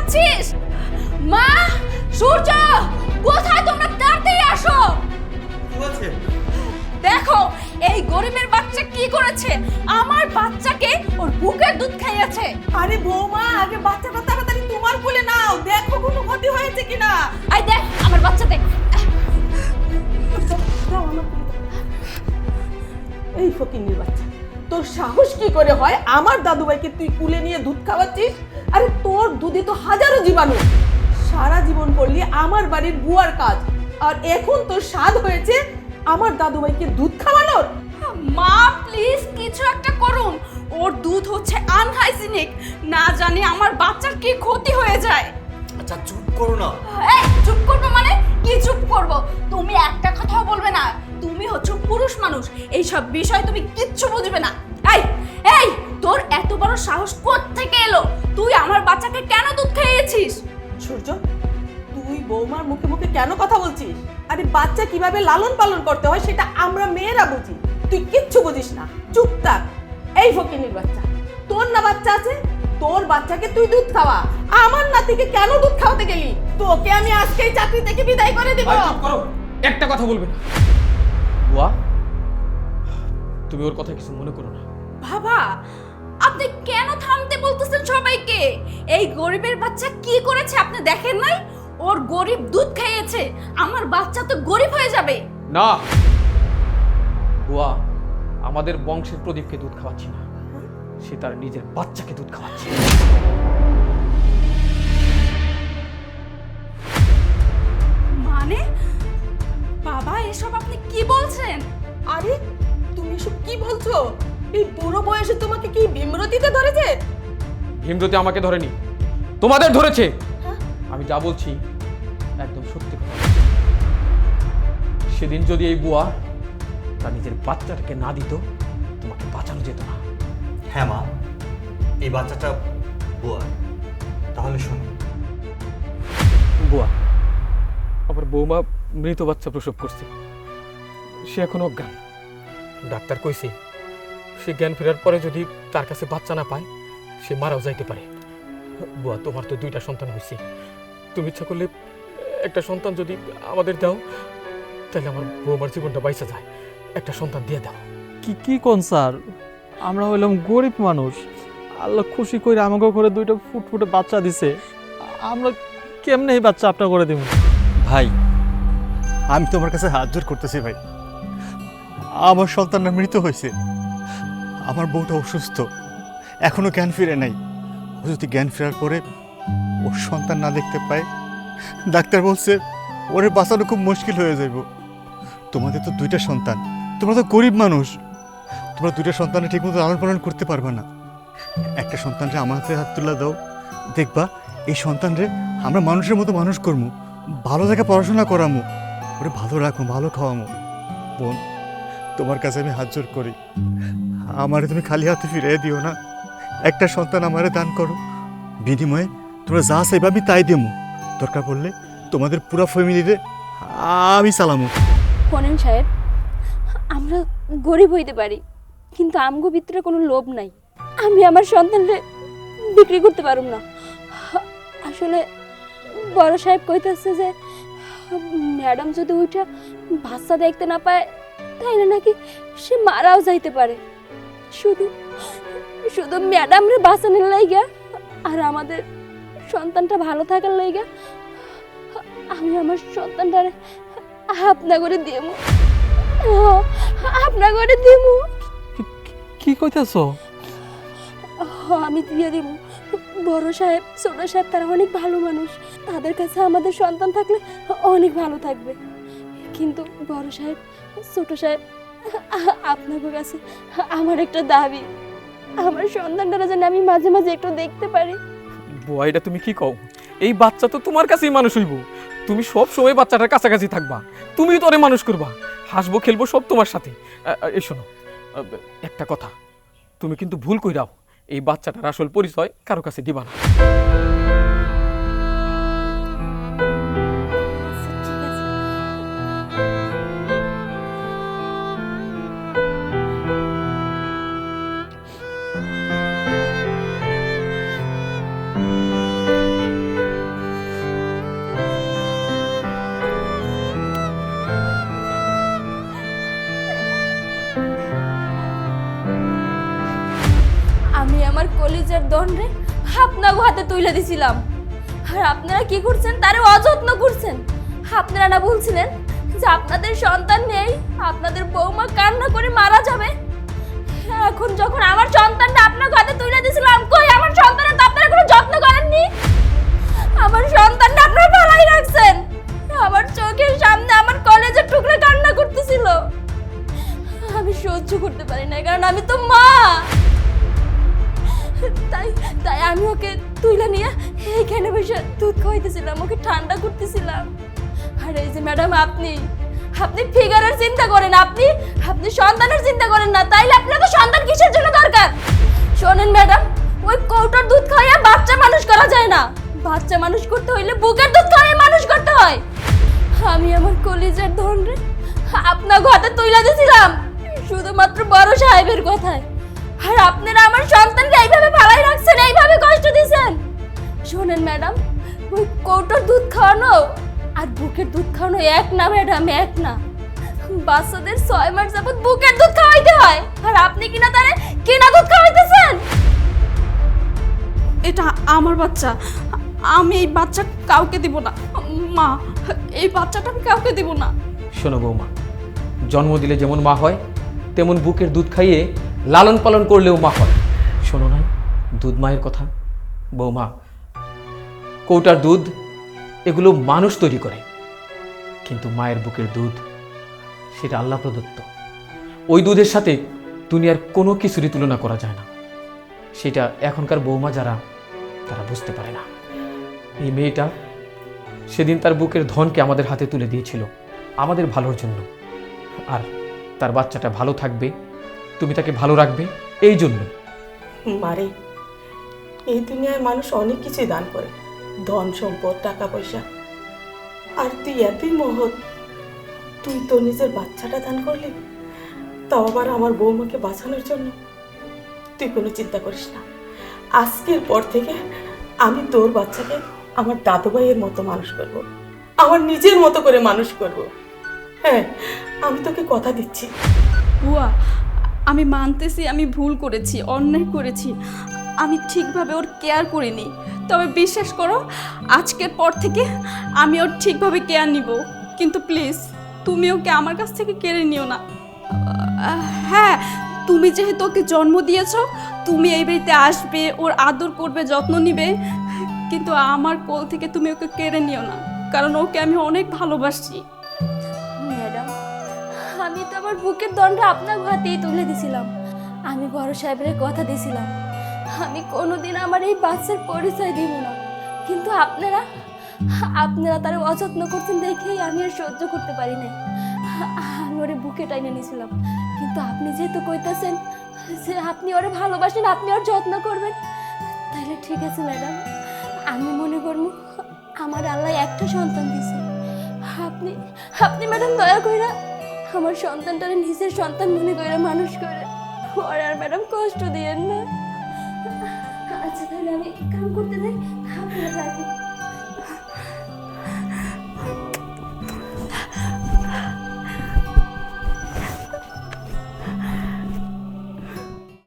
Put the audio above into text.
দেখছিস? মা, সূর্য, কোথায় তোমরা? তাড়াতাড়ি আসো। কি হচ্ছে? দেখো এই গরিবের বাচ্চা কি করেছে, আমার বাচ্চাকে ওর বুকের দুধ খাইয়েছে। আরে বৌমা, আগে বাচ্চাটা তাড়াতাড়ি তোমার কোলে নাও, দেখো কোনো ক্ষতি হয়েছে কিনা। আই দেখ আমার বাচ্চা, দেখ। দাও আমার কোলে দাও। এই ফকিন্নির বাচ্চা, তোর সাহস কি করে হয় আমার দাদুভাইকে তুই কুলে নিয়ে দুধ খাওয়াচ্ছিস? আরে তোর দুধে তো হাজারো জীবাণু। সারা জীবন করলি আমার বাড়ির বুয়ার কাজ, আর এখন তোর স্বাদ হয়েছে আমার দাদুভাইকে দুধ খাওয়ানোর। মা প্লিজ কিছু একটা করুন, ওর দুধ হচ্ছে আনহাইজিনিক, না জানি আমার বাচ্চার কি ক্ষতি হয়ে যায়। আচ্ছা চুপ করো না। এই চুপ করবো মানে কি চুপ করব? তুমি একটা কথাও বলবে না, তুমি হচ্ছে পুরুষ মানুষ, এই সব বিষয় তুমি কিচ্ছু বুঝবে না। এই এই তোর এত বড় সাহস কোত্থেকে এলো? তুই আমার বাচ্চাকে কেন দুধ খাইয়েছিস? সূর্য, তুই বৌমার মুখে মুখে কেন কথা বলছিস? আরে বাচ্চা কিভাবে লালন পালন করতে হয় সেটা আমরা মেয়েরা বুঝি, তুই কিচ্ছু বুঝিস না, চুপ থাক। এই ফকিনির বাচ্চা, তোর না বাচ্চা আছে, তোর বাচ্চাকে তুই দুধ খাওয়া, আমার নাতিকে কেন দুধ খাওয়াতে গেলি? তোকে আমি আজকেই চাকরি থেকে বিদায় করে দিব। চুপ করো, একটা কথা বলবে না। বুয়া, তুমি ওর কথা কিছু মনে করো না। বাবা, আপনি কেন থামতে বলতেছেন সবাইকে? এই গরিবের বাচ্চা কি করেছে আপনি দেখেন নাই? ওর গরিব দুধ খাইয়েছে, আমার বাচ্চা তো গরিব হয়ে যাবে। না বুয়া, আমাদের বংশের প্রদীপকে দুধ খাওয়াচ্ছি না, সে তার নিজের বাচ্চাকে দুধ খাওয়াচ্ছে। মানে বাবা, এসব আপনি কি বলছেন? আরে তুমি এসব কি বলছো? এই বুড়ো বয়সে তোমাকে কি বিমরতিতে ধরেছে? ভীমরতি আমাকে ধরেনি, তোমাদের ধরেছে। আমি যা বলছি একদম সত্যি কথা। সেদিন যদি এই বুয়া তার নিজের বাচ্চাটাকে না দিত, তোমাকে বাঁচানো যেত না। হ্যাঁ মা, এই বাচ্চাটা বুয়া। তাহলে শোনো, বুয়া, আমার বৌমা মৃত বাচ্চা প্রসব করছে, সে এখন অজ্ঞান। ডাক্তার কইছে সে জ্ঞান ফেরার পরে যদি তার কাছে বাচ্চা না পায়, সে মারাও যাইতে পারে। বুয়া, তোমার তো 2টা সন্তান হয়েছে, তুমি ইচ্ছা করলে একটা সন্তান যদি আমাদের দাও, তাহলে আমার বৌমার জীবনটা বাইসা যায়। একটা সন্তান দিয়ে দাও। কি কি কোন স্যার, আমরা হইলাম গরিব মানুষ, আল্লাহ খুশি করে আমাকে করে 2টা ফুটফুটে বাচ্চা দিছে, আমরা কেমনে এই বাচ্চা আপনার করে দেব? ভাই, আমি তোমার কাছে হাত জোর করতেছি ভাই, আমার সন্তানটা মৃত হয়েছে, আমার বউটা অসুস্থ, এখনো জ্ঞান ফিরে নাই। ও যদি জ্ঞান ফেরার পরে ওর সন্তান না দেখতে পায়, ডাক্তার বলছে ওরে বাঁচানো খুব মুশকিল হয়ে যাইব। তোমাদের তো 2টা সন্তান, তোমরা তো গরিব মানুষ, তোমরা 2টা সন্তানের ঠিকমতো লালন পালন করতে পারবে না। একটা সন্তানরে আমার হাতে হাত তুলে দাও, দেখবা এই সন্তানরে আমরা মানুষের মতো মানুষ করবো, ভালো জায়গায় পড়াশোনা করামো, ওরে ভালো রাখবো, ভালো খাওয়ামো। বোন, তোমার কাছে আমি হাত জোর করি, আমারে তুমি খালি হাতে ফিরিয়ে দিও না, একটা সন্তান আমারে দান করো, বিনিময়ে তোমরা যা চাইবে আমি তাই দেবো, দরকার পড়লে তোমাদের পুরো ফ্যামিলিরে আমি চালামো। ফোনেন সাহেব, আমরা গরিব হইতে পারি, কিন্তু আমগো ভিতরে কোনো লোভ নাই। আমি আমার সন্তানরে বিক্রি করতে পারুম না। আসলে বড় সাহেব কইতেছে যে ম্যাডাম যদি ওইটা বাচ্চা দেখতে না পায়, তাইলে নাকি সে মারাও যাইতে পারে। শুধু শুধু ম্যাডামরে বাঁচানোর লাইগা আর আমাদের সন্তানটা ভালো থাকার লাইগা আমি আমার সন্তানটারে আপনা করে দেবো, আপনা করে দেবো। কি কইতাছো? আমি দিয়ে দিব। বড় সাহেব, ছোট সাহেব তারা অনেক ভালো মানুষ, তাদের কাছে আমাদের সন্তান থাকলে অনেক ভালো থাকবে। কিন্তু বড় সাহেব, ছোট সাহেব, আপনাদের কাছে আমার একটা দাবি, আমার সন্তানটারা যেন আমি মাঝে মাঝে একটু দেখতে পারি। বুয়া, এটা তুমি কি কও? এই বাচ্চা তো তোমার কাছেই মানুষ হইব, তুমি সব সময় বাচ্চাটার কাছাকাছি থাকবা, তুমি তো ওরে মানুষ করবা, হাসবো খেলবো সব তোমার সাথে। এই শোনো, একটা কথা, তুমি কিন্তু ভুল কইরাও, এই বাচ্চাটার আসল পরিচয় কারো কাছে দিবা না। কলিজার দণ্ডে আপনাকে হাতে তুলে দিছিলাম, আর আপনারা কি করছেন? তারে অযত্ন করছেন। আপনারা না বলছিলেন যে আপনাদের সন্তান নেই, আপনাদের বৌমা কান্না করে মারা যাবে। এখন যখন আমার সন্তানটা আপনার হাতে তুলে দিছিলাম, কই আমার সন্তানের তো আপনারা কোনো যত্ন করেননি। আমার সন্তানটা আপনারা ভালাই রাখছেন। আমার চোখের সামনে আমার কলেজের টুকরা কান্না করতেছিল। আমি সহ্য করতে পারি না, কারণ আমি তো মা। তাই তাই আমি ওকে তুলে নিয়ে এইখানে বসে দুধ খাওয়াইতেছিলাম, ওকে ঠান্ডা করতেছিলাম। আর এই যে ম্যাডাম, আপনি ফিগারের চিন্তা করেন, আপনি সন্তানের চিন্তা করেন না। তাইলে আপনার তো সন্তান কিসের জন্য দরকার? শোনেন ম্যাডাম, ওই কৌটার দুধ খাইয়া বাচ্চা মানুষ করা যায় না। বাচ্চা মানুষ করতে হইলে বুকের দুধ খাইয়ে মানুষ করতে হয়। আমি আমার কলিজার ধনরে আপনার হাতে তুলে দিয়েছিলাম শুধুমাত্র বড় সাহেবের কথায়, আর আপনারা আমার সন্তানকে এইভাবে ফালাই রাখছেন, এইভাবে কষ্ট দিয়েছেন। শোনেন ম্যাডাম, ওই কৌটার দুধ খাওয়ানো আর বুকের দুধ খাওয়ানো এক না ম্যাডাম, এক না। বাচ্চাদের 6 মাস যাবত বুকের দুধ খাওয়াইতে হয়, আর আপনি কিনা তারে কিনা দুধ খাওয়াইতেছেন। এটা আমার বাচ্চা, আমি এই বাচ্চা কাউকে দিব না। মা, এই বাচ্চাটা আমি কাউকে দিব না। শোনো বৌমা, জন্ম দিলে যেমন মা হয়, তেমন বুকের দুধ খাইয়ে লালন পালন করলেও মা হয়। শোনো না দুধ মায়ের কথা? বৌমা, কৌটার দুধ এগুলো মানুষ তৈরি করে, কিন্তু মায়ের বুকের দুধ সেটা আল্লাহ প্রদত্ত। ওই দুধের সাথে দুনিয়ার কোনো কিছুরই তুলনা করা যায় না। সেটা এখনকার বৌমা যারা, তারা বুঝতে পারে না। এই মেয়েটা সেদিন তার বুকের ধনকে আমাদের হাতে তুলে দিয়েছিল আমাদের ভালোর জন্য, আর তার বাচ্চাটা ভালো থাকবে, তুমি তাকে ভালো রাখবে এই জন্য। মারে, এই দুনিয়ায় মানুষ অনেক কিছুই দান করে, ধন সম্পদ, টাকা পয়সা। আর তুই এতই মহৎ, তুই তো নিজের বাচ্চাটা দান করলি, তাও আবার আমার বৌমাকে বাঁচানোর জন্য। তুই কোনো চিন্তা করিস না, আজকের পর থেকে আমি তোর বাচ্চাকে আমার দাদু ভাইয়ের মতো মানুষ করব, আমার নিজের মতো করে মানুষ করব। হ্যাঁ, আমি তোকে কথা দিচ্ছি। বুয়া, আমি মানতেছি আমি ভুল করেছি, অন্যায় করেছি, আমি ঠিকভাবে ওর কেয়ার করিনি। তবে বিশ্বাস করো, আজকের পর থেকে আমি ওর ঠিকভাবে কেয়ার নিব। কিন্তু প্লিজ তুমি ওকে আমার কাছ থেকে কেড়ে নিও না। হ্যাঁ, তুমি যেহেতু ওকে জন্ম দিয়েছো, তুমি এই বাড়িতে আসবে, ওর আদর করবে, যত্ন নিবে, কিন্তু আমার কোল থেকে তুমি ওকে কেড়ে নিও না, কারণ ওকে আমি অনেক ভালোবাসি। ম্যাডাম, আমি তো আমার বুকের দণ্ডে আপনার হাতেই তুলে দিছিলাম। আমি বড় সাহেবের কথা দিছিলাম আমি কোনোদিন আমার এই বাচ্চার পরিচয় দিব না, কিন্তু আপনারা তার অযত্ন করছেন দেখেই আমি আর সহ্য করতে পারি নাই। আমি ওরে বুকে টাইনে নিয়েছিলাম, কিন্তু আপনি যেহেতু কইতাছেন যে আপনি ওরে ভালোবাসেন, আপনি ওর যত্ন করবেন, তাহলে ঠিক আছে ম্যাডাম। আমি মনে করব আমার আল্লাহ একটা সন্তান দিছে। আপনি ম্যাডাম দয়া কইরা আমার সন্তানটারে নিজের সন্তান মনে কইরা মানুষ করে, ওর আর ম্যাডাম কষ্ট দিয়েন না। আচ্ছা, তাহলে আমি কাম করতে যাই, আপনারা রাখেন।